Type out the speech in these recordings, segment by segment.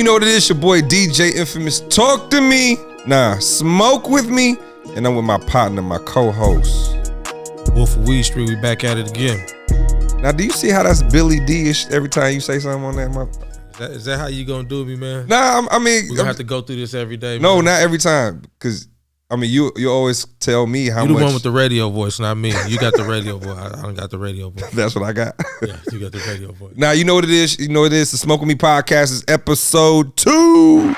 know what it is, your boy DJ Infamous. Talk to me, nah, smoke with me, and I'm with my partner, my co-host. Wolf of Weed Street, we back at it again. Now, do you see how that's Billy D-ish every time you say something on that? Is that how you gonna do me, man? Nah, I mean... We're gonna have to go through this every day, No, man. not every time, because... I mean, you always tell me how much... You the one with the radio voice, not me. You got the radio voice. I don't got the radio voice. That's what I got. Yeah, you got the radio voice. Now, you know what it is? You know what it is? The Smoke With Me podcast is episode 2.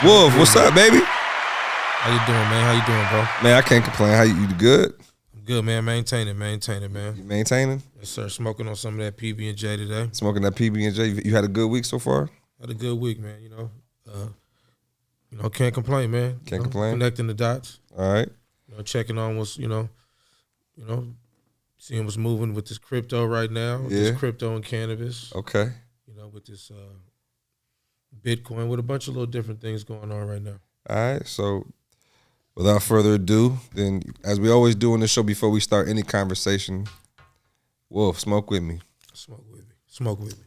Wolf, what's up, baby? How you doing, man? How you doing, bro? Man, I can't complain. How you good? I'm good, man. Maintain it, man. You maintaining? Yes, sir. Smoking on some of that PB&J today. Smoking that PB&J. You had a good week so far? Had a good week, man. Can't complain, man. Can't complain. Connecting the dots. All right. Checking on what's, seeing what's moving with this crypto right now. With Yeah. this crypto and cannabis. Okay. With this Bitcoin, with a bunch of little different things going on right now. All right. So, without further ado, then as we always do on the show before we start any conversation, Wolf, smoke with me. Smoke with me. Smoke with me.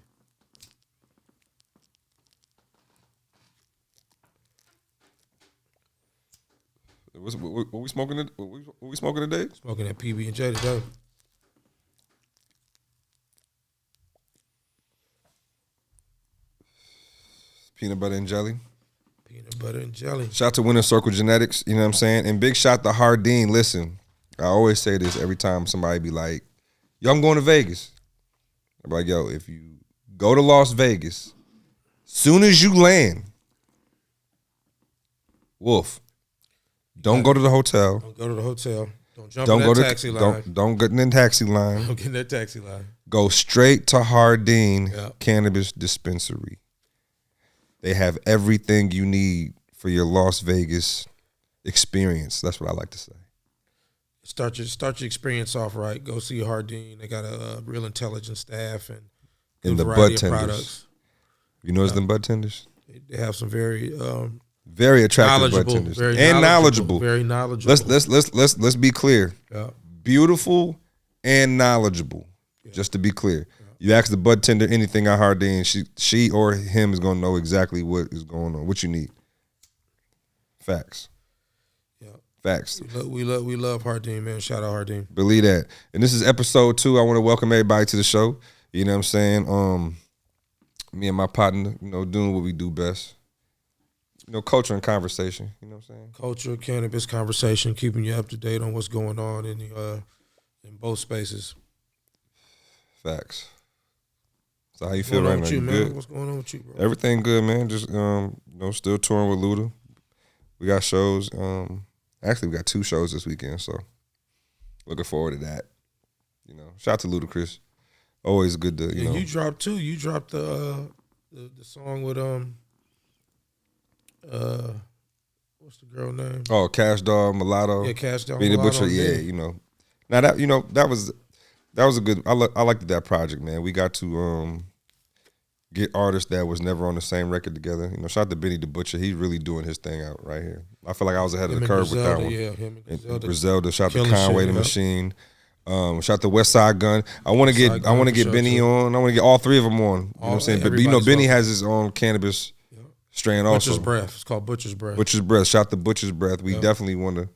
What we smoking? What we smoking today? Smoking that PB&J today. Peanut butter and jelly. Peanut butter and jelly. Shout out to Winner Circle Genetics, you know what I'm saying? And big shout to Hardin. Listen, I always say this every time somebody be like, yo, I'm going to Vegas. I'm like, yo, if you go to Las Vegas, soon as you land, Wolf, don't go to the hotel. Don't go to the hotel. Don't jump in that taxi line. Don't get in the taxi line. Don't get in that taxi line. Go straight to Hardin Yep. Cannabis Dispensary. They have everything you need for your Las Vegas experience. That's what I like to say. Start your experience off right. Go see Hardin. They got a real intelligent staff and the bud tenders. Products. You know, it's them bud tenders. They have some very attractive bud tenders and knowledgeable. Very knowledgeable. Let's be clear. Yeah. Beautiful and knowledgeable. Yeah. Just to be clear. You ask the bud tender anything at Hardin, she or him is gonna know exactly what is going on, what you need. Facts. Yeah. Facts. We love Hardin, man. Shout out Hardin. Believe that. And this is episode 2. I want to welcome everybody to the show. You know what I'm saying? Me and my partner, doing what we do best. Culture and conversation. You know what I'm saying? Culture, cannabis, conversation, keeping you up to date on what's going on in both spaces. Facts. So how you feel right now? You good? What's going on with you, bro? Everything good, man. Just still touring with Luda. We got shows. Actually, we got 2 shows this weekend, so looking forward to that. Shout out to Ludacris. Always good to You dropped 2. You dropped the song with what's the girl name? Oh, Cash Dog, Mulatto. Yeah, Cash Dog, Benny Mulatto. Butcher. Yeah, Now that was a good. I liked that project, man. We got to get artists that was never on the same record together. Shout out to Benny the Butcher. He's really doing his thing out right here. I feel like I was ahead of the curve with that one. Yeah, him and Griselda. Griselda. Shout out to Conway the Machine. Shout out to West Side Gun. I want to get Benny on. I want to get all 3 of them on. You know what I'm saying? But Benny has his own cannabis strain also. Butcher's Breath. It's called Butcher's Breath. Butcher's Breath. Shout out to Butcher's Breath. We definitely want to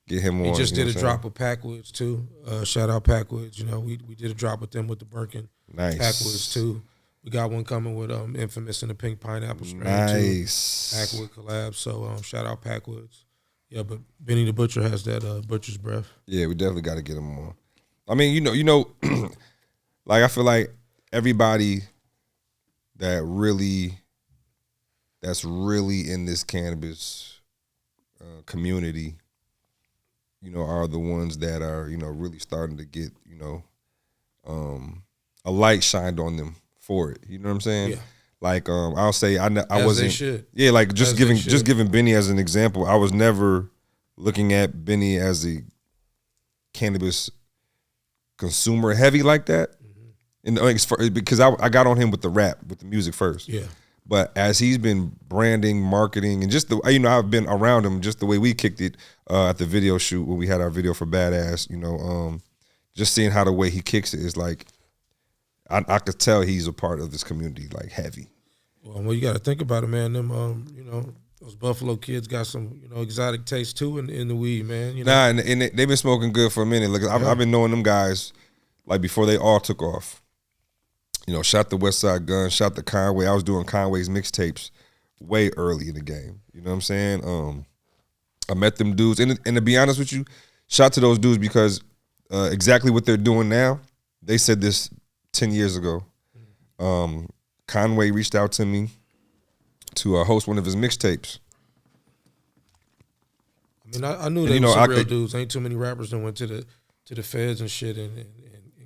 get him on. He just did a drop with Packwoods too. Shout out Packwoods. We did a drop with them with the Birkin. Nice. Packwoods too. We got one coming with Infamous and the Pink Pineapple strain nice. too. Packwood collab. So shout out Packwoods. Yeah, but Benny the Butcher has that Butcher's Breath. Yeah, we definitely got to get him on. I mean, like I feel like everybody that's really in this cannabis community, are the ones that are, really starting to get, a light shined on them for it. You know what I'm saying? Yeah. Like I'll say I As wasn't. They should. Yeah, like just giving Benny as an example. I was never looking at Benny as a cannabis consumer heavy like that, and because I got on him with the rap, with the music first. Yeah. But as he's been branding, marketing, and just I've been around him, just the way we kicked it at the video shoot when we had our video for Badass. Just seeing how the way he kicks it is like, I could tell he's a part of this community, like heavy. Well, you got to think about it, man. Them, those Buffalo kids got some, exotic taste too in the weed, man. Nah, and they've been smoking good for a minute. Look, I've been knowing them guys like before they all took off. Shot the West Side Gun, shot the Conway. I was doing Conway's mixtapes way early in the game. You know what I'm saying? I met them dudes, and to be honest with you, shout to those dudes because exactly what they're doing now, they said this 10 years ago. Conway reached out to me to host one of his mixtapes. I mean, I knew they were some real dudes. Ain't too many rappers that went to the feds and shit and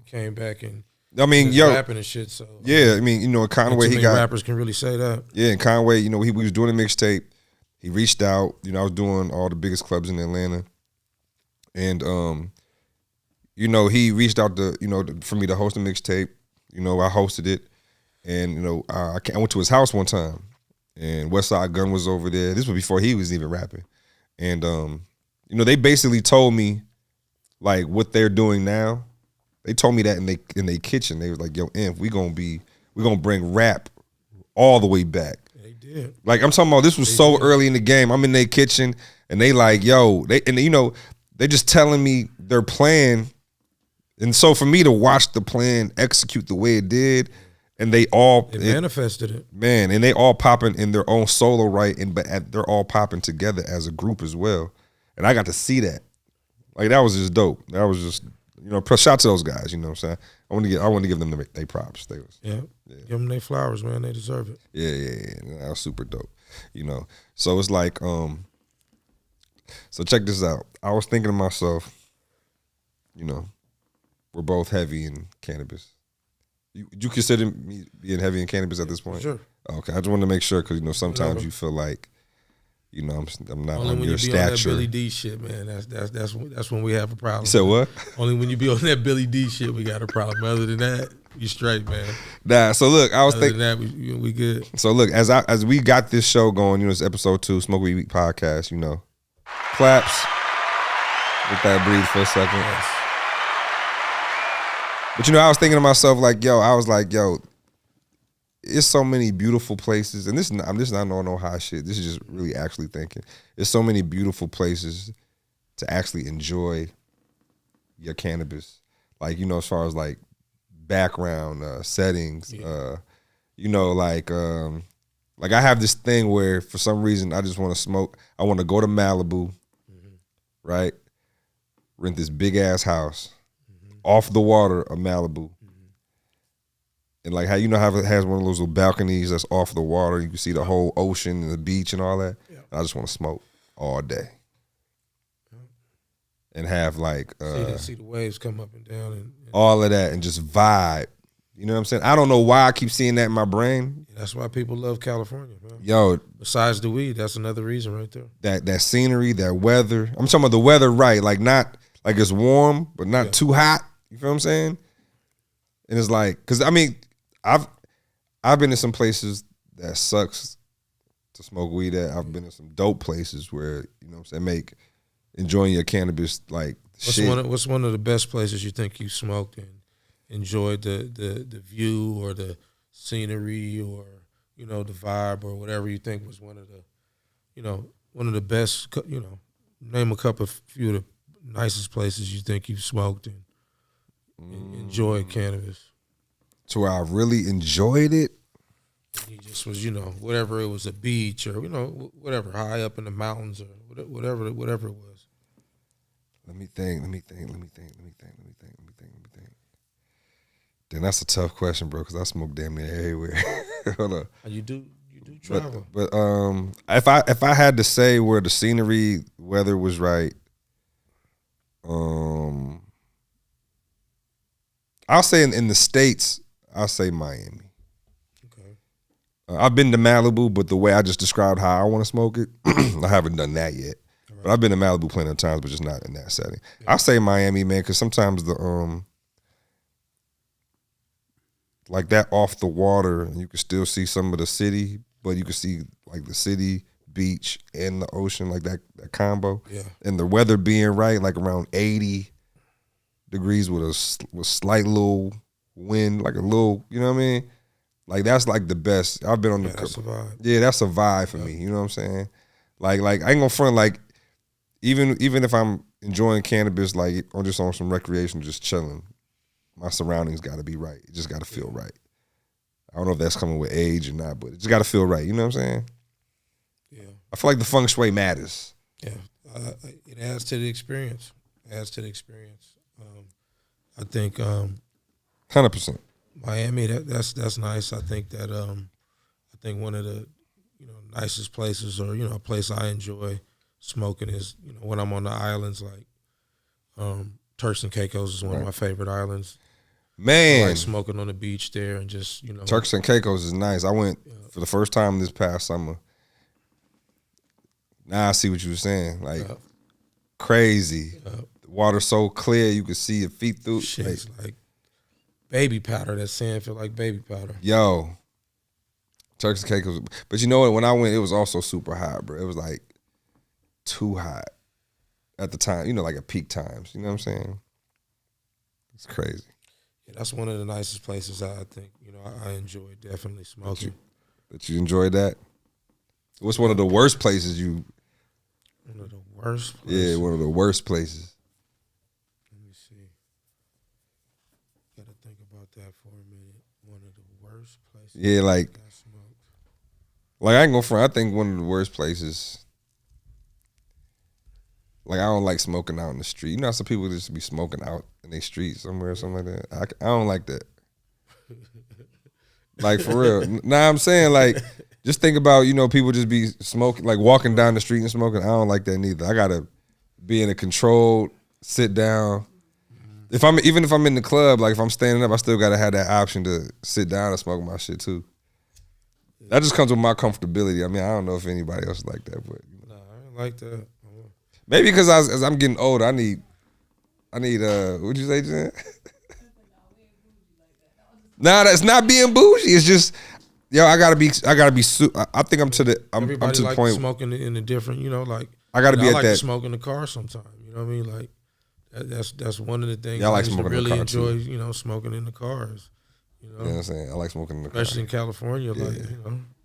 came back and rapping and shit. So yeah, I mean, Conway, he got rappers can really say that. Yeah, and Conway, he was doing a mixtape. He reached out. I was doing all the biggest clubs in Atlanta, and he reached out for me to host a mixtape. I hosted it, and I went to his house one time, and West Side Gun was over there. This was before he was even rapping, and they basically told me like what they're doing now. They told me that in their kitchen. They was like, "Yo, Inf, we're gonna bring rap all the way back." They did. Like I'm talking about, this was so early in the game. I'm in their kitchen, and they like, "Yo," they just telling me their plan. And so for me to watch the plan execute the way it did, and they manifested it, man, and they all popping in their own solo right, but they're all popping together as a group as well. And I got to see that. Like that was just dope. That was just. Shout to those guys. You know what I'm saying? I want to give them their props. They was give them their flowers, man. They deserve it. Yeah. That was super dope. So it's like, so check this out. I was thinking to myself, we're both heavy in cannabis. You consider me being heavy in cannabis at this point? Sure. Okay, I just wanted to make sure because sometimes you feel like. I'm not only on when your you be stature. on that Billy D shit, man. That's when we have a problem. You said what? Only when you be on that Billy D shit, we got a problem. Other than that, you straight, man. Nah. So look, I was thinking that we good. So look, as we got this show going, it's episode 2, Smoke Weed Week podcast. Claps. Let that breathe for a second. Yes. But I was thinking to myself like, it's so many beautiful places, and I'm just not no high shit. This is just really actually thinking. There's so many beautiful places to actually enjoy your cannabis, like as far as like background settings. Yeah. Like I have this thing where for some reason I just want to smoke. I want to go to Malibu, right? Rent this big ass house off the water of Malibu. And like how how it has one of those little balconies that's off the water. You can see the whole ocean and the beach and all that. Yeah. I just want to smoke all day. And have like see the waves come up and down and all of that and just vibe. You know what I'm saying? I don't know why I keep seeing that in my brain. That's why people love California, man. Yo. Besides the weed, that's another reason right there. That scenery, that weather. I'm talking about the weather right. Like not like it's warm, but not too hot. You feel what I'm saying? And it's like, because I mean, I've been in some places that sucks to smoke weed at. I've been in some dope places where, make enjoying your cannabis like shit. What's one of the best places you think you smoked and enjoyed the view or the scenery or, the vibe or whatever you think was one of the best, name a few of the nicest places you think you've smoked and enjoyed cannabis. To where I really enjoyed it. He just was, whatever it was, a beach or whatever, high up in the mountains or whatever it was. Let me think. Then that's a tough question, bro, because I smoke damn near everywhere. Hold on. You do travel. But if I had to say where the scenery, weather was right, I'll say in the States, I'll say Miami. Okay. I've been to Malibu, but the way I just described how I want to smoke it, I haven't done that yet. Right. But I've been to Malibu plenty of times, but just not in that setting. Yeah. I'll say Miami, man, because sometimes the like that off the water, and you can still see some of the city, but you can see like the city, beach, and the ocean, like that combo. Yeah. And the weather being right, like around 80 degrees with slight little wind, like a little, you know what I mean? Like that's like the best. I've been on That's a vibe. Yeah, that's a vibe for me. You know what I'm saying? Like I ain't gonna front. Like even if I'm enjoying cannabis, like or just on some recreation, just chilling, my surroundings got to be right. It just got to feel right. I don't know if that's coming with age or not, but it just got to feel right. You know what I'm saying? Yeah. I feel like the feng shui matters. Yeah, it adds to the experience. I think 100%. Miami. That's nice. I think that I think one of the nicest places, or a place I enjoy smoking is when I'm on the islands, like Turks and Caicos is one of my favorite islands. Man, I like smoking on the beach there and just Turks and Caicos is nice. I went for the first time this past summer. Now I see what you were saying. Like crazy. The water's so clear you can see your feet through. Shit's like baby powder. That sand feel like baby powder. Yo, Turks and Caicos. But you know what? When I went, it was also super hot, bro. It was like too hot at the time. Like at peak times. You know what I'm saying? It's crazy. Yeah, that's one of the nicest places I think. I enjoy definitely smoking. That you enjoyed that? What's one of the worst places you? One of the worst places? Yeah, one of the worst places. Let me see. Got to think about that for a minute. One of the worst places. Yeah, like I ain't gonna front. I think one of the worst places. Like I don't like smoking out in the street. How some people just be smoking out in their street somewhere or something like that. I don't like that. Like for real. Nah, I'm saying like just think about people just be smoking, like walking down the street and smoking. I don't like that neither. I gotta be in a controlled sit down. Even if I'm in the club, like if I'm standing up, I still gotta have that option to sit down and smoke my shit too. That just comes with my comfortability. I mean, I don't know if anybody else is like that, but nah, I ain't like that. maybe because as I'm getting older, I need what'd you say, Jen? Nah, that's not being bougie. It's just, I gotta be. I think I'm to the like point. Smoking in a different, like I gotta be I at like that. to smoke in the car sometimes. You know what I mean? Like that's one of the things I like used to smoking in the really car, enjoy. too. Smoking in the cars. You know what I'm saying? I like smoking in the car. Especially in California,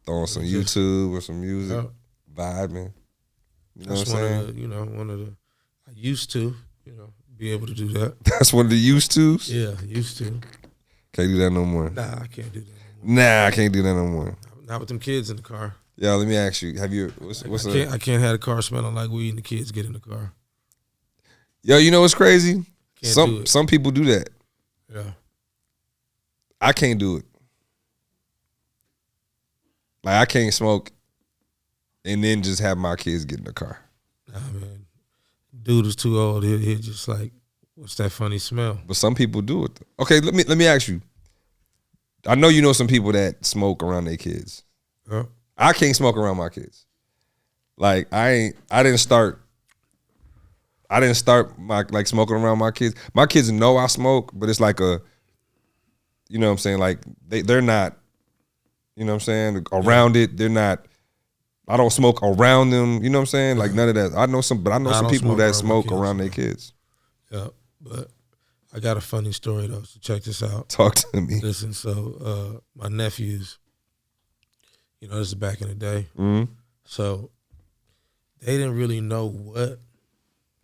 throwing some YouTube or some music, vibing. You know that's what I'm saying? One of the I used to, be able to do that. That's one of the used tos? Yeah, used to. Can't do that no more. Nah, I can't do that no more. Nah, I can't do that no more. Not with them kids in the car. Yo, let me ask you, have you I can't have the car smelling like weed and the kids get in the car. Yo, you know what's crazy? Can't do it. Some people do that. Yeah. I can't do it. Like I can't smoke and then just have my kids get in the car. Nah, man. Dude is too old. He'll just like, what's that funny smell? But some people do it. Okay, let me ask you. I know you know some people that smoke around their kids. Yeah. I can't smoke around my kids. Like I didn't start my like smoking around my kids. My kids know I smoke, but it's like a, you know what I'm saying? Like they're not, you know what I'm saying, around it. They're not, I don't smoke around them, you know what I'm saying? Like none of that. I know some people that smoke around their kids. Yeah, but I got a funny story though, so check this out. Talk to me. Listen, so my nephews, this is back in the day. Mm-hmm. So they didn't really know what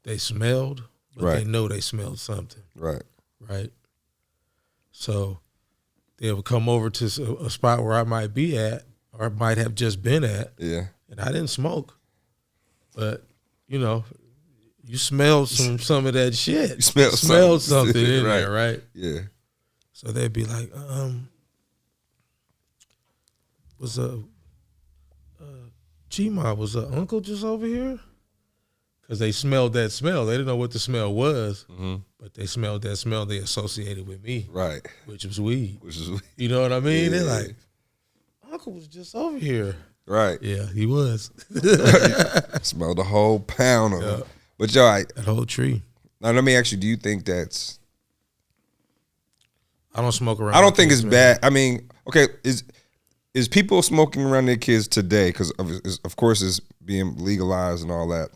they smelled, but they know they smelled something. Right. Right. So they would come over to a spot where I might be at or might have just been at. Yeah. And I didn't smoke. But, you smelled some of that shit. You smelled something in right. there, right? Yeah. So they'd be like, was G-Ma, was uncle just over here? Because they smelled that smell. They didn't know what the smell was, but they smelled that smell they associated with me. Right. Which was weed. Which is weed. You know what I mean? Yeah. They're like, uncle was just over here. Right. Yeah, he was. Smelled a whole pound of them. But yo, that whole tree. Now let me ask you, do you think that's, I don't smoke around. I don't think it's bad. I mean, okay, is people smoking around their kids today, because of course it's being legalized and all that,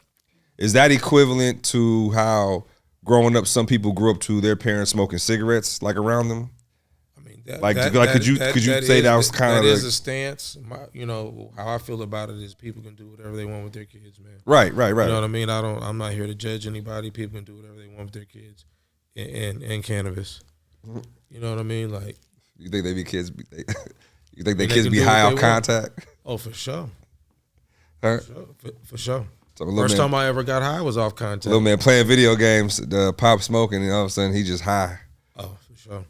is that equivalent to how growing up some people grew up to their parents smoking cigarettes like around them? I mean, Could you say that was kind of that is a stance? You know how I feel about it is people can do whatever they want with their kids, man. Right. You know what I mean? I'm not here to judge anybody. People can do whatever they want with their kids, and cannabis. You know what I mean? Like, you think they be kids? You think they kids be high off contact? Oh, for sure. Huh? For sure. So First time I ever got high was off contact. Little man playing video games, pop smoking, and all of a sudden he just high. Oh, for sure.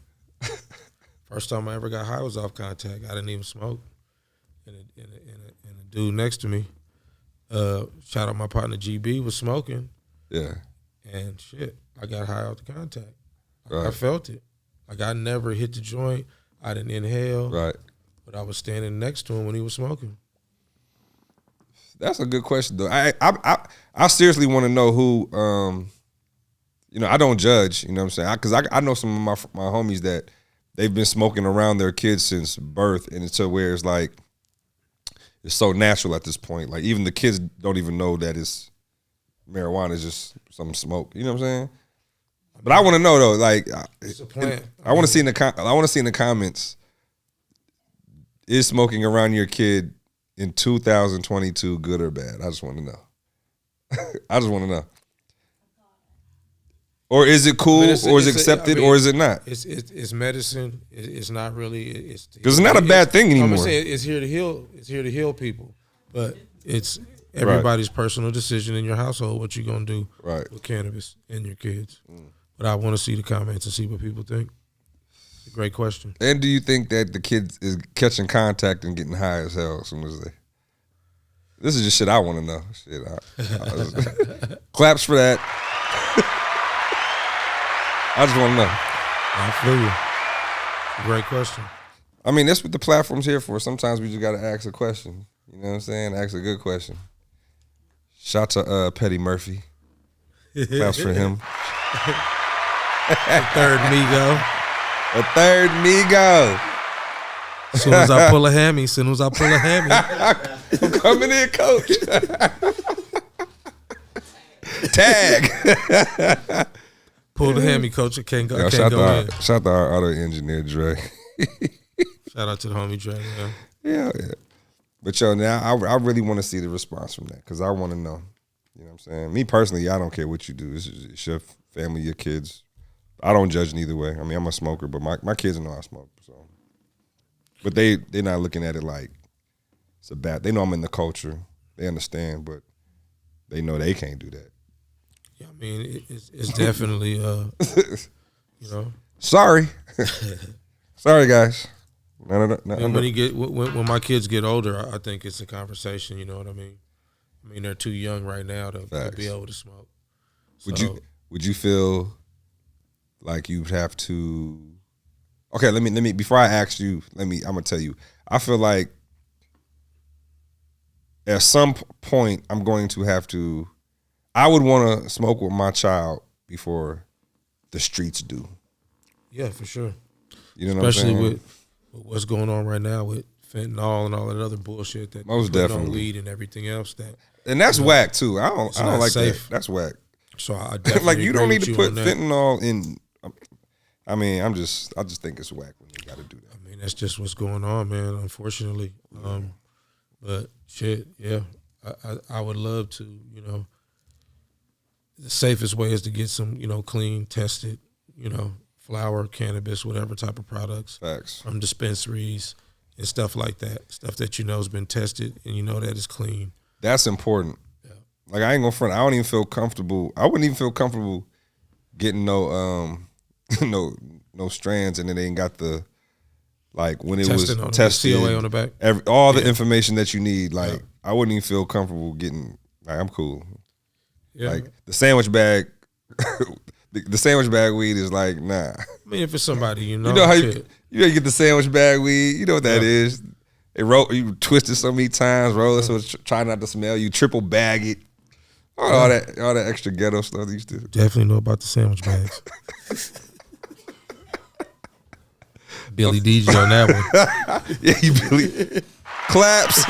First time I ever got high was off contact. I didn't even smoke. And a dude next to me, shout out my partner GB, was smoking. Yeah. And shit, I got high off the contact. Right. I felt it. Like I never hit the joint. I didn't inhale. Right. But I was standing next to him when he was smoking. That's a good question, though. I seriously want to know who. I don't judge. You know what I'm saying? Because I know some of my homies that they've been smoking around their kids since birth, and it's so where it's like it's so natural at this point. Like even the kids don't even know that it's marijuana. It's just some smoke. You know what I'm saying? But I want to know though. Like it's a plant. I want to see in the comments. Is smoking around your kid in 2022 good or bad? I just want to know. I just want to know. Or is it cool, or is it accepted, or is it not? It's medicine. It's not really. Because it's not a bad thing anymore. I'm gonna say it's here to heal. It's here to heal people, but it's everybody's personal decision in your household what you're gonna do with cannabis and your kids. But I want to see the comments and see what people think. It's a great question. And do you think that the kids is catching contact and getting high as hell as soon as they? This is just shit I want to know. Shit, claps for that. I just want to know. I feel you. Great question. I mean, that's what the platform's here for. Sometimes we just got to ask a question. You know what I'm saying? Ask a good question. Shout to Petty Murphy. Claps for him. The third Migo. The third Migo. As soon as I pull a hammy, I'm coming in, coach. Tag. Pull the hammy, coach. I can't go in. Shout out to our auto engineer, Dre. Shout out to the homie Dre, man. Yeah. But now I really want to see the response from that because I want to know. You know what I'm saying? Me personally, I don't care what you do. It's your family, your kids. I don't judge neither way. I mean, I'm a smoker, but my kids know I smoke. So, but they're not looking at it like it's a bad. They know I'm in the culture. They understand, but they know they can't do that. Yeah, I mean, it's definitely, Sorry. Sorry, guys. No. When my kids get older, I think it's a conversation. You know what I mean? I mean, they're too young right now to be able to smoke. So, Would you feel like you'd have to? Okay, let me. Before I ask you, I'm gonna tell you. I feel like at some point I'm going to have to. I would want to smoke with my child before the streets do. Yeah, for sure. You know what I'm saying? Especially with what's going on right now with fentanyl and all that other bullshit that most definitely weed and everything else and that's whack too. I don't like safe. that. That's whack. So I definitely like you don't need to put on fentanyl in. I mean, I just think it's whack when you got to do that. I mean, that's just what's going on, man. Unfortunately, but shit, yeah, I would love to. The safest way is to get some, clean, tested, flower, cannabis, whatever type of products. Facts. From dispensaries and stuff like that. Stuff that has been tested and that is clean. That's important. Yeah. Like I ain't gonna front. I don't even feel comfortable. I wouldn't even feel comfortable getting no strands and then they ain't got the when it was tested COA on the back. All the information that you need. I wouldn't even feel comfortable getting. I'm cool. Yeah. Like the sandwich bag, the sandwich bag weed is nah. I mean, if it's somebody you know how you get the sandwich bag weed. You know what that is. You twist it so many times, roll it so it's try not to smell. You triple bag it. All that extra ghetto stuff they used to. Definitely know about the sandwich bags. Billy DJ on that one. Yeah, you Billy. Claps.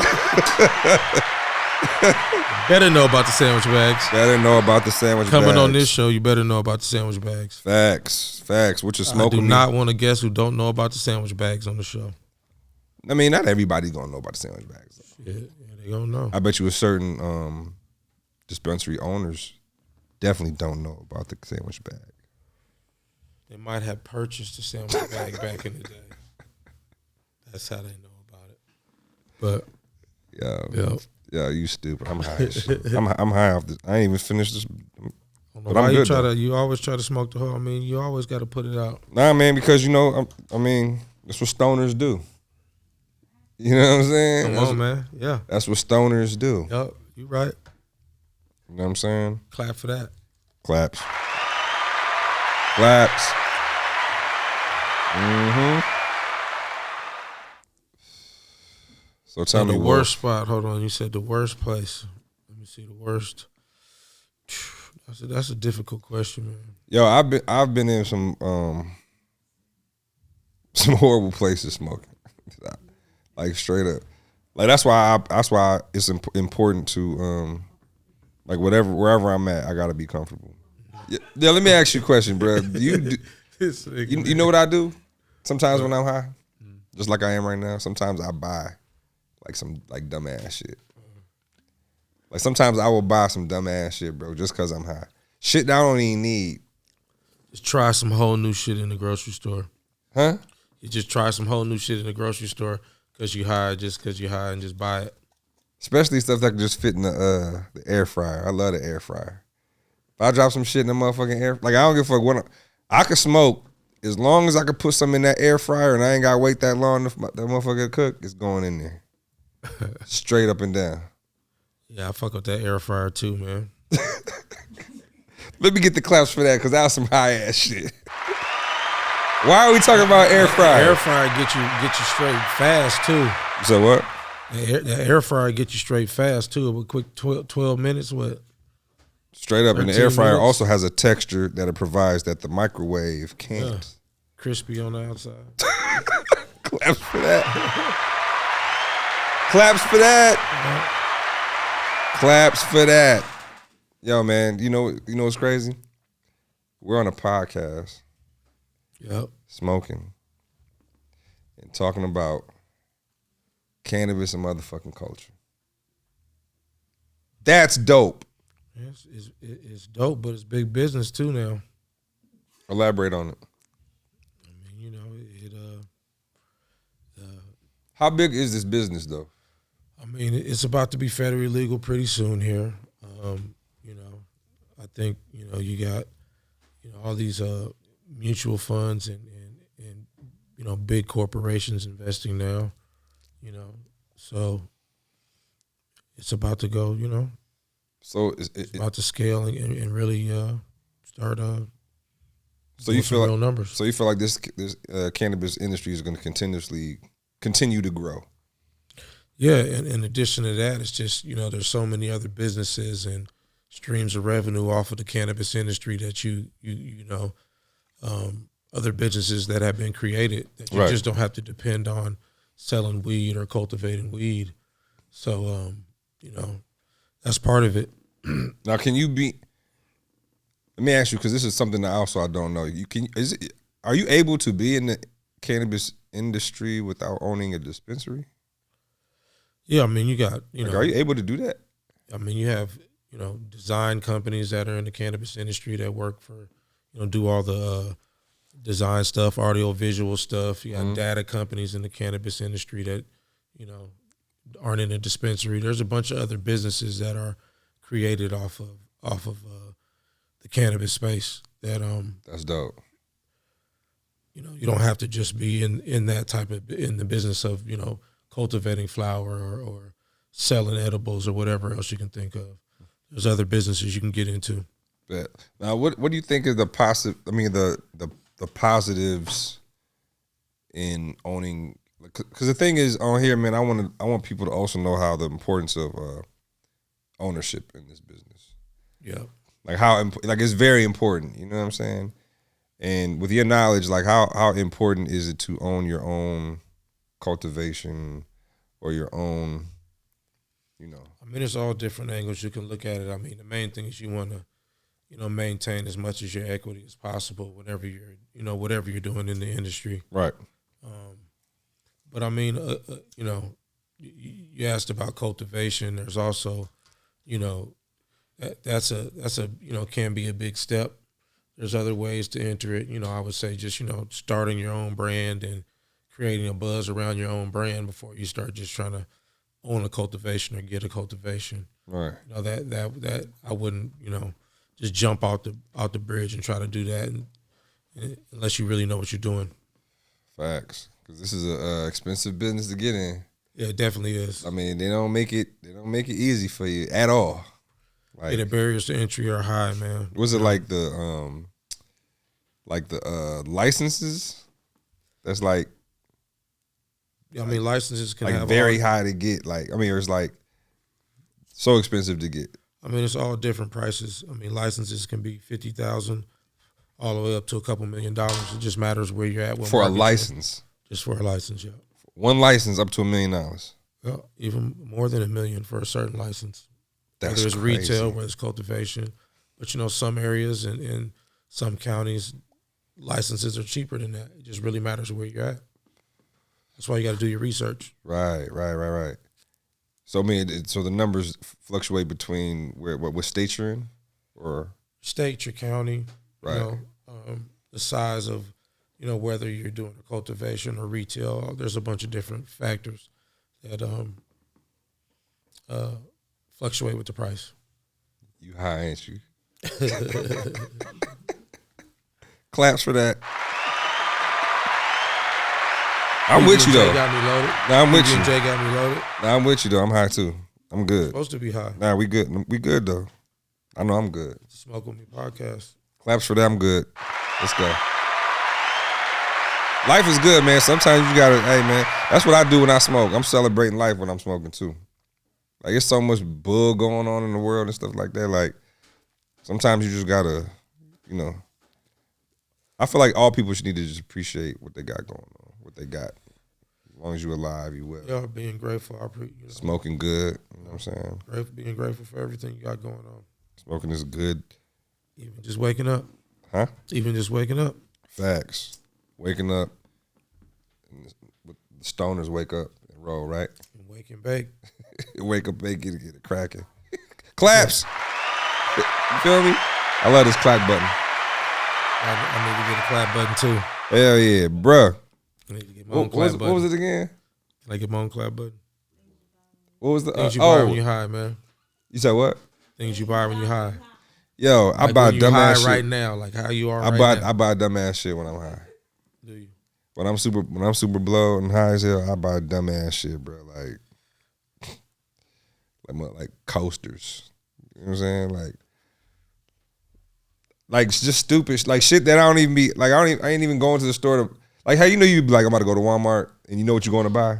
Better know about the sandwich bags. Better know about the sandwich bags. Coming on this show, you better know about the sandwich bags. Facts. What you smoking? I do not want to guess who don't know about the sandwich bags on the show. I mean, not everybody gonna know about the sandwich bags. Yeah, they gonna know. I bet you a certain dispensary owners definitely don't know about the sandwich bag. They might have purchased the sandwich bag back in the day. That's how they know about it. But yeah, you stupid. I'm high as shit. I'm high off this. I ain't even finished this. But why I'm you good. You always try to smoke the whole. I mean, you always got to put it out. Nah, man, because I mean, that's what stoners do. You know what I'm saying? Come on, man. Yeah. That's what stoners do. Yup, you right. You know what I'm saying? Clap for that. Claps. So tell me the worst spot. Hold on, you said the worst place. Let me see the worst. That's a difficult question, man. Yo, I've been in some horrible places smoking, like straight up. Like that's why it's important to like wherever I'm at, I gotta be comfortable. Yeah, let me ask you a question, bro. You know what I do? Sometimes when I'm high, just like I am right now, sometimes I buy like some like dumbass shit. Like sometimes I will buy some dumbass shit, bro, just cause I'm high. Shit that I don't even need. Just try some whole new shit in the grocery store. Huh? You just try some whole new shit in the grocery store cause you high, just cause you're high, and just buy it. Especially stuff that can just fit in the air fryer. I love the air fryer. If I drop some shit in the motherfucking air, like I don't give a fuck what I can smoke as long as I can put some in that air fryer and I ain't gotta wait that long for that motherfucker to cook. It's going in there, straight up and down. Yeah, I fuck with that air fryer too, man. Let me get the claps for that because that was some high ass shit. Why are we talking about air fryer? Air fryer get you straight fast too. So what? The air fryer get you straight fast too. A quick 12 minutes. What? Straight up, and the air fryer minutes. also has a texture that it provides that the microwave can't. Yeah. Crispy on the outside. Claps for that. Claps for that. Claps for that. Yo, man, you know what's crazy? We're on a podcast. Yep. Smoking. And talking about cannabis and motherfucking culture. That's dope. It's dope, but it's big business too now. Elaborate on it. I mean, you know, how big is this business though? I mean, it's about to be federally legal pretty soon here. You know, I think, you know, you got, you know, all these mutual funds and you know, big corporations investing now, you know, so it's about to go, you know. So it's about to scale and really start. So you feel real like numbers. So you feel like this cannabis industry is going to continue to grow. Yeah, and in addition to that, it's just, you know, there's so many other businesses and streams of revenue off of the cannabis industry that you know, other businesses that have been created that you just don't have to depend on selling weed or cultivating weed. So you know, that's part of it. Now, let me ask you, because this is something that I don't know. Are you able to be in the cannabis industry without owning a dispensary? Yeah, I mean, you got, you know. Are you able to do that? I mean, you have, you know, design companies that are in the cannabis industry that work for, you know, do all the design stuff, audio visual stuff. You got data companies in the cannabis industry that, you know, aren't in a dispensary. There's a bunch of other businesses that are created off of the cannabis space that that's dope. You know, you don't have to just be in that type of in the business of, you know, cultivating flower or selling edibles or whatever else you can think of. There's other businesses you can get into. Yeah. Now, what do you think is the positives in owning? Because the thing is, on here, man, I want people to also know how the importance of ownership in this business. Yeah, like it's very important. You know what I'm saying? And with your knowledge, like how important is it to own your own cultivation or your own you know. I mean, it's all different angles you can look at it. I mean, the main thing is you want to, maintain as much as your equity as possible whenever whatever you're doing in the industry. Right. But I mean, you asked about cultivation. There's also, that's a can be a big step. There's other ways to enter it. I would say just, starting your own brand and creating a buzz around your own brand before you start just trying to own a cultivation or get a cultivation. Right. That I wouldn't, just jump out the bridge and try to do that unless you really know what you're doing. Facts. Because this is a expensive business to get in. Yeah, it definitely is. I mean, they don't make it easy for you at all. Like, the barriers to entry are high, man. Was it like the licenses? That's like, I mean, licenses can like have very high to get. Like, I mean, it's like so expensive to get. I mean, it's all different prices. I mean, licenses can be $50,000 all the way up to a couple $1 million. It just matters where you're at. For a license. Just for a license, yeah. One license up to $1 million. Yeah, even more than $1 million for a certain license. That's whether it's crazy. retail, whether it's cultivation. But some areas and in some counties, licenses are cheaper than that. It just really matters where you're at. That's why you got to do your research. Right. So I mean, so the numbers fluctuate between what state you're in, or state, your county, right? The size of, whether you're doing a cultivation or retail. There's a bunch of different factors that fluctuate with the price. You high, ain't you? Claps for that. I'm with you though. Got me loaded. Nah, I'm with you. Jay got me loaded. Nah, I'm with you though. I'm high too. I'm good. Supposed to be high. Nah, we good. We good though. I know I'm good. Smoke With Me podcast. Claps for that. I'm good. Let's go. Life is good, man. Sometimes you gotta, hey man, that's what I do when I smoke. I'm celebrating life when I'm smoking too. Like, it's so much bug going on in the world and stuff like that. Like, sometimes you just gotta, I feel like all people should need to just appreciate what they got going on, what they got. As long as you're alive, you will. Yeah, being grateful. Smoking good, you know what I'm saying? Being grateful for everything you got going on. Smoking is good. Even just waking up. Huh? Even just waking up. Facts. Waking up. The stoners wake up and roll, right? And wake and bake. Wake up, bake, get it cracking. Claps. You feel me? I love this clap button. I need to get a clap button too. Hell yeah, bruh. I need to get my own clap button. What was it again? Can I get my own clap button? What was the things you buy when you're high, man? You said what? Things you buy when you're high. Yo, I buy dumbass shit right now, like how you are. I buy dumbass shit when I'm high. Do you? When I'm super blow and high as hell, I buy dumbass shit, bro. Like coasters. You know what I'm saying? Like just stupid, like shit that I don't even be like. I ain't even going to the store to, like, how you be like, I'm about to go to Walmart and you know what you're going to buy.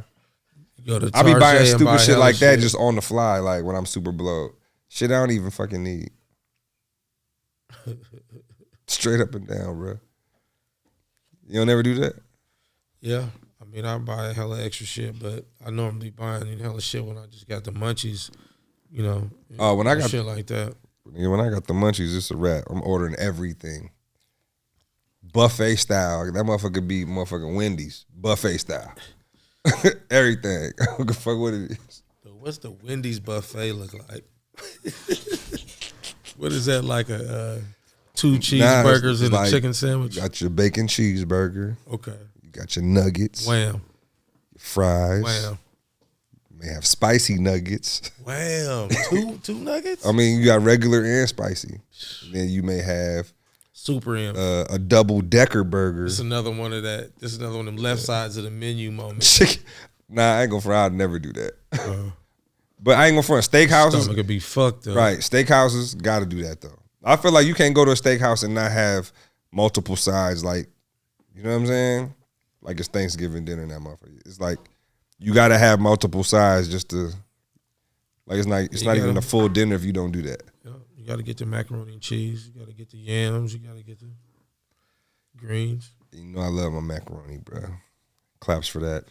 I be buying stupid shit like that just on the fly, like when I'm super blowed. Shit I don't even fucking need. Straight up and down, bro. You don't ever do that? Yeah. I mean, I buy hella extra shit, but I normally buying hella shit when I just got the munchies, Oh, when I got shit like that. Yeah, when I got the munchies, it's a wrap. I'm ordering everything. Buffet style. That motherfucker be motherfucking Wendy's. Buffet style. Everything. I don't give a fuck what it is. So what's the Wendy's buffet look like? What is that, like a 2 cheeseburgers and a chicken sandwich? You got your bacon cheeseburger. Okay. You got your nuggets. Wham. Your fries. Wham. You may have spicy nuggets. Wham. Two nuggets? I mean, you got regular and spicy. Then you may have Super M. A double-decker burger. This is another one of that. This is another one of them left sides of the menu moments. Nah, I ain't gonna front. I'd never do that. But I ain't gonna front. Steakhouses. Stomach could be fucked up. Right. Steakhouses gotta do that though. I feel like you can't go to a steakhouse and not have multiple sides. Like, you know what I'm saying? Like it's Thanksgiving dinner and that motherfucker. It's like you gotta have multiple sides just to. Like it's not even a full dinner if you don't do that. You got to get the macaroni and cheese. You got to get the yams. You got to get the greens. You know I love my macaroni, bro. Claps for that.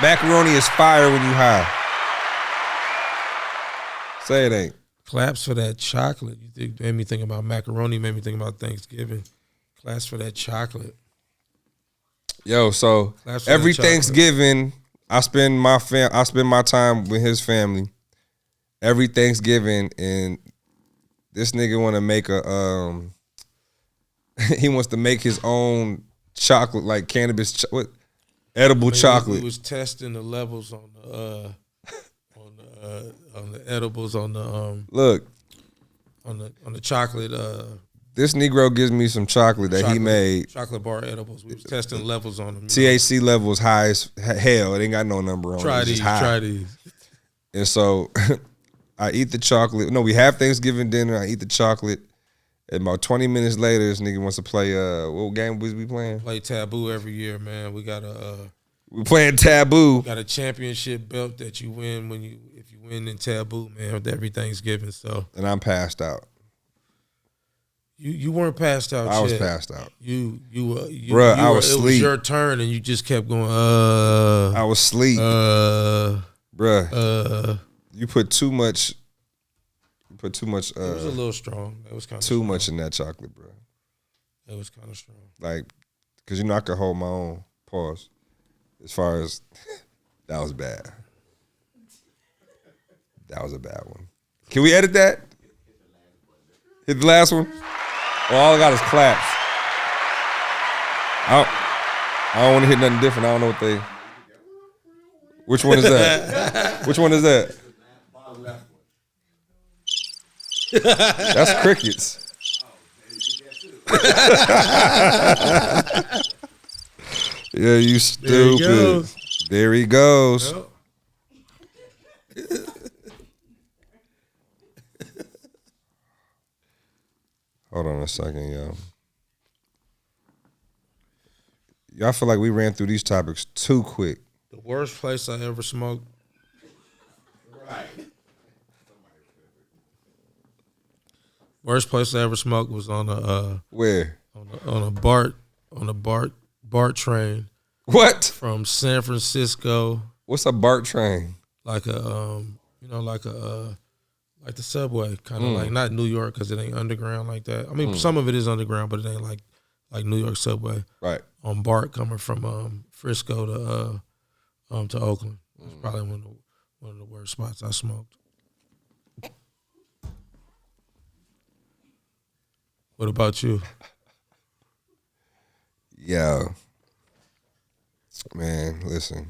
Macaroni is fire when you high. Say it ain't. Claps for that chocolate. Made me think about macaroni. Made me think about Thanksgiving. Claps for that chocolate. Yo, so every Thanksgiving, I spend my time with his family. Every Thanksgiving, and this nigga want to make he wants to make his own chocolate, like cannabis, edible chocolate. He was testing the levels on the edibles on the look on the chocolate. This Negro gives me some chocolate that he made. Chocolate bar edibles. We was testing levels on them. THC level is high as hell. It ain't got no number on it. Try these. And so I eat the chocolate. No, we have Thanksgiving dinner. I eat the chocolate. And about 20 minutes later, this nigga wants to play, what game was we playing? Play Taboo every year, man. We got we playing Taboo. Got a championship belt that you win if you win in Taboo, man, with every Thanksgiving. So. And I'm passed out. You weren't passed out. I was passed out. Bruh, I was asleep. It was your turn, and you just kept going. I was asleep. Bruh. You put too much. It was a little strong. It was kind of too much in that chocolate, bro. It was kind of strong. Like, cause I could hold my own. Pause. As far as that was bad. That was a bad one. Can we edit that? Hit the last one. Well, all I got is claps. I don't want to hit nothing different. I don't know what they. Which one is that? Which one is that? That's crickets. Yeah, you stupid. There he goes. Yep. Hold on a second, yo. Y'all feel like we ran through these topics too quick. The worst place I ever smoked. Right. Worst place I ever smoked was on a where? On a BART train. What? From San Francisco. What's a BART train? Like a like the subway, kind of like not New York because it ain't underground like that. I mean, some of it is underground, but it ain't like New York subway. Right. On BART coming from Frisco to Oakland. It's probably one of the worst spots I smoked. What about you? Yo, man, listen.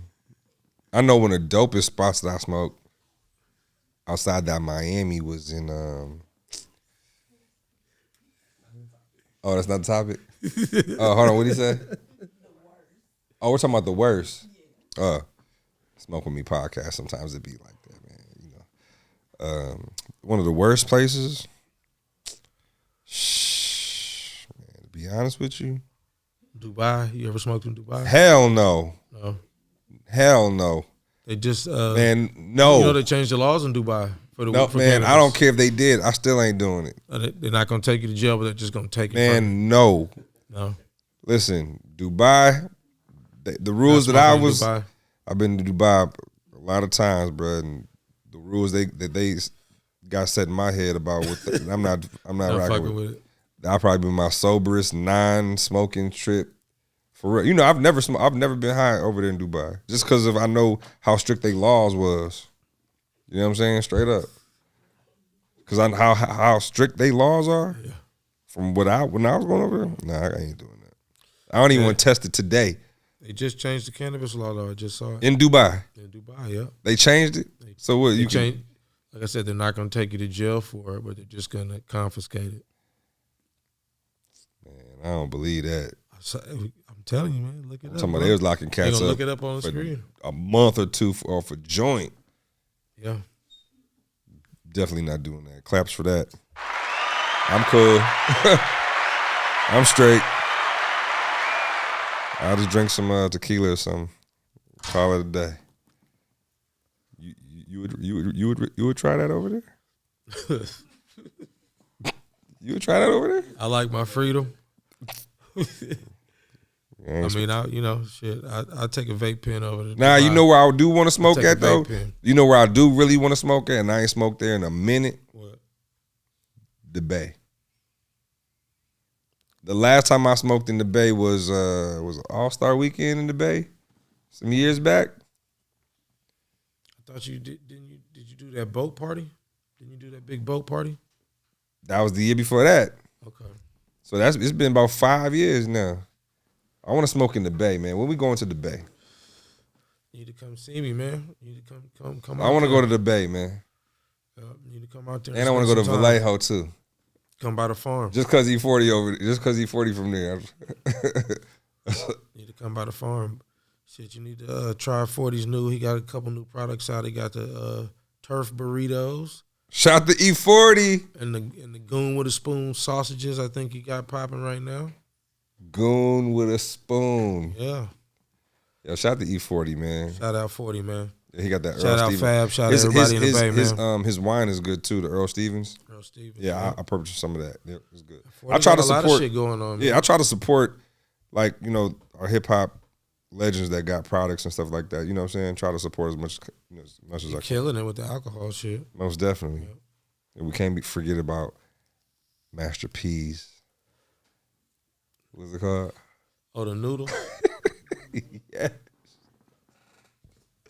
I know one of the dopest spots that I smoked outside that Miami was in oh, that's not the topic? Oh, hold on, what did he say? Oh, we're talking about the worst. Smoke With Me podcast, sometimes it be like that, man. You know. One of the worst places. Man, to be honest with you. Dubai. You ever smoked in Dubai? Hell no. No. Hell no. They just man, no. You know they changed the laws in Dubai for no, for man. cannabis. I don't care if they did. I still ain't doing it. They're not gonna take you to jail, but they're just gonna take it. Man, no. No. Listen, Dubai. The rules that I've been to Dubai a lot of times, bro, and the rules that they got set in my head about what I'm not rocking with it. That'll probably be my soberest non-smoking trip. For real. You know, I've never been high over there in Dubai. Just because I know how strict they laws was. You know what I'm saying? Straight up. Because I know how strict they laws are. Yeah. From when I was going over there, nah, I ain't doing that. I don't even want to test it today. They just changed the cannabis law, though. I just saw it. In Dubai? In Dubai, yeah. They changed it? So what? Like I said, they're not going to take you to jail for it, but they're just going to confiscate it. Man, I don't believe that. I'm telling you, man. Look it up. Somebody was locking cats up. Look it up on the screen. A month or two off a joint. Yeah. Definitely not doing that. Claps for that. I'm cool. I'm straight. I'll just drink some tequila or something. Call it a day. You would try that over there? You would try that over there? I like my freedom. I mean, I take a vape pen over there. Nah, you know where I do want to smoke at though? Pen. You know where I do really want to smoke at, and I ain't smoked there in a minute? What? The Bay. The last time I smoked in the Bay was All-Star Weekend in the Bay some years back. I thought you did. Did you do that boat party? Didn't you do that big boat party? That was the year before that. Okay. So it's been about 5 years now. I want to smoke in the Bay, man. When we going to the Bay? You need to come see me, man. You need to come. I want to go to the Bay, man. You need to come out there. And I want to go to Vallejo too. Come by the farm. Just cause he 40 over. Just cause he 40 from there. Need to come by the farm. Shit, you need to try 40's new. He got a couple new products out. He got the turf burritos. Shout to E40 and the goon with a spoon sausages. I think he got popping right now. Goon with a spoon. Yeah. Yo, shout to E40, man. Shout out 40, man. Yeah, he got that. Shout out Fab. Shout out everybody in the Bay, man. His wine is good too. The Earl Stevens. Earl Stevens. Yeah, I purchased some of that. Yeah, it was good. I try to support. A lot of shit going on. Man. Yeah, I try to support, like, you know, our hip hop legends that got products and stuff like that. You know what I'm saying? Try to support as much as I can. Killing it with the alcohol shit. Most definitely. Yep. And we can't forget about Master P's. What's it called? Oh, the noodle. Yeah.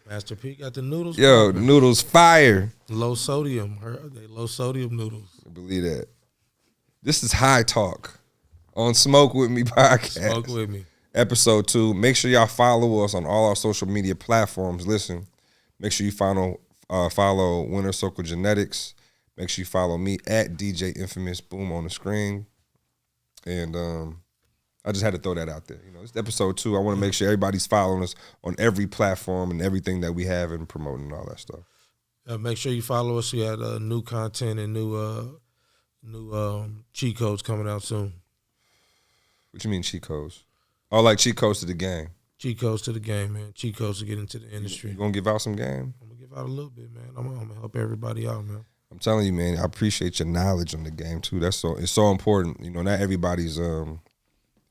Master P got the noodles. Yo, the noodles fire. Low sodium. They low sodium noodles. I believe that. This is High Talk on Smoke With Me podcast. Smoke With Me. Episode 2. Make sure y'all follow us on all our social media platforms. Listen, make sure you follow Winter Circle Genetics. Make sure you follow me at DJ Infamous. Boom on the screen. And I just had to throw that out there. You know, it's episode 2. I want to make sure everybody's following us on every platform and everything that we have and promoting and all that stuff. Make sure you follow us. We had new content and new cheat codes coming out soon. What you mean cheat codes? Oh, like cheat codes to the game. Cheat codes to the game, man. Cheat codes to get into the industry. You gonna give out some game? I'm gonna give out a little bit, man. I'm gonna help everybody out, man. I'm telling you, man, I appreciate your knowledge on the game too. It's so important. You know, not everybody's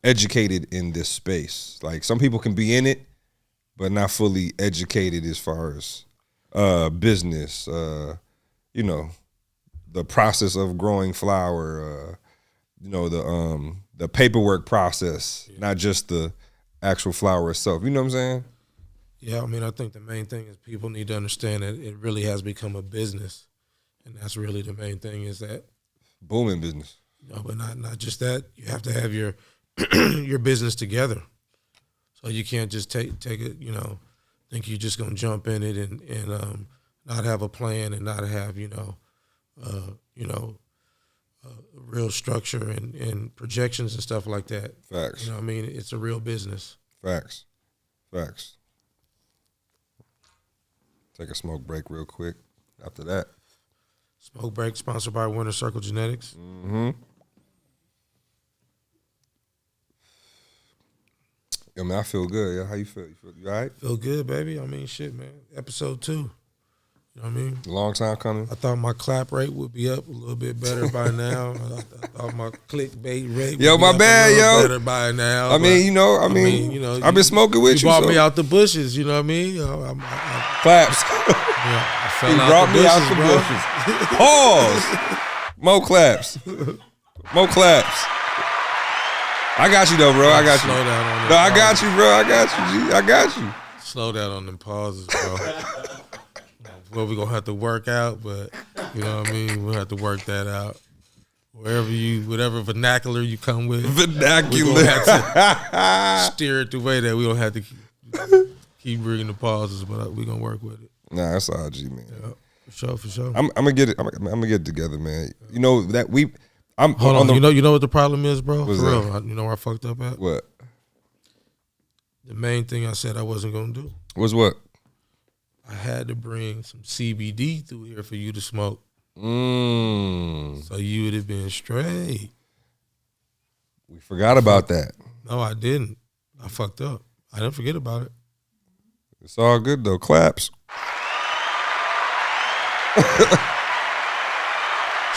educated in this space. Like, some people can be in it, but not fully educated as far as business, you know, the process of growing flower, you know, the paperwork process, not just the actual flower itself. You know what I'm saying? Yeah, I mean, I think the main thing is people need to understand that it really has become a business. And that's really the main thing, is that booming business. No, but not just that. You have to have your your business together. So you can't just take it, you know, think you're just gonna jump in it and not have a plan and not have, real structure and projections and stuff like that. Facts. You know what I mean? It's a real business. Facts. Take a smoke break real quick after that. Smoke break sponsored by Winter Circle Genetics. Mm-hmm. Yo, man, I feel good. Yeah, how you feel? You all right? Feel good, baby. I mean, shit, man. Episode 2. You know what I mean? Long time coming. I thought my clap rate would be up a little bit better by now. I thought my clickbait rate would be my up bad, a little yo. better by now. I mean, I've been smoking with you. You brought so. me out the bushes, you know what I mean? Claps. I fell he out brought the me bushes, out the bro. bushes. Pause. More claps. More claps. I got you though, bro. I got you. Slow down on them. No, I got you, bro. I got you, G. I got you. Slow down on them pauses, bro. Well, we're going to have to work out, but you know what I mean? We'll have to work that out. Whatever vernacular you come with. Vernacular. We're going to have to steer it the way that we don't have to keep bringing the pauses, but we're going to work with it. Nah, that's all, G, man. Yeah, for sure. I'm gonna get it. I'm gonna get it together, man. You know that Hold on. You know what the problem is, bro? What's For that? real. You know where I fucked up at? What? The main thing I said I wasn't going to do. What's what? I had to bring some CBD through here for you to smoke. So you would have been straight. We forgot about that. No, I didn't. I fucked up. I didn't forget about it. It's all good though. Claps.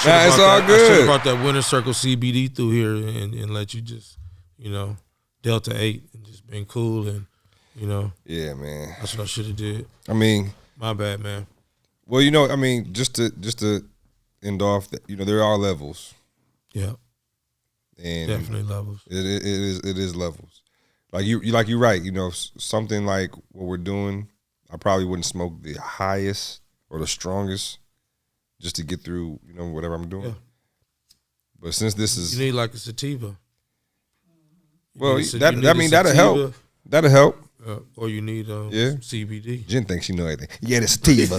It's all good. I should have brought that Winter Circle CBD through here and let you just, you know, Delta 8 and just been cool and, you know. Yeah, man. That's what I should have did. I mean. My bad, man. Well, you know, I mean, just to end off, you know, there are levels. Yeah. And definitely levels. It is levels. Like you're right. You know, something like what we're doing, I probably wouldn't smoke the highest or the strongest just to get through, you know, whatever I'm doing. Yeah. But since this is, you need like a sativa. Well, that'll help. That'll help. Or you need CBD. Jen thinks she know everything. Yeah, the sativa.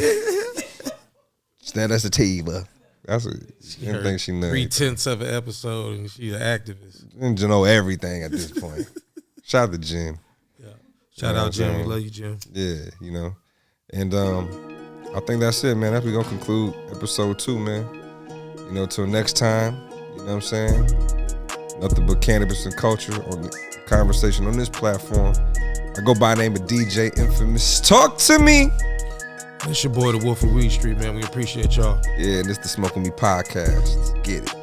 That's a sativa. That's what Jen thinks she knows. 3/10 of an episode and she's an activist. Jen know everything at this point. Shout out to Jen. Yeah. Shout out Jen. We love you, Jen. Yeah, you know. And I think that's it, man. That's we're gonna conclude episode 2, man. You know, till next time. You know what I'm saying? Nothing but cannabis and culture on the conversation on this platform. I go by the name of DJ Infamous. Talk to me. It's your boy, the Wolf of Weed Street, man. We appreciate y'all. Yeah, and this is the Smoke With Me podcast. Let's get it.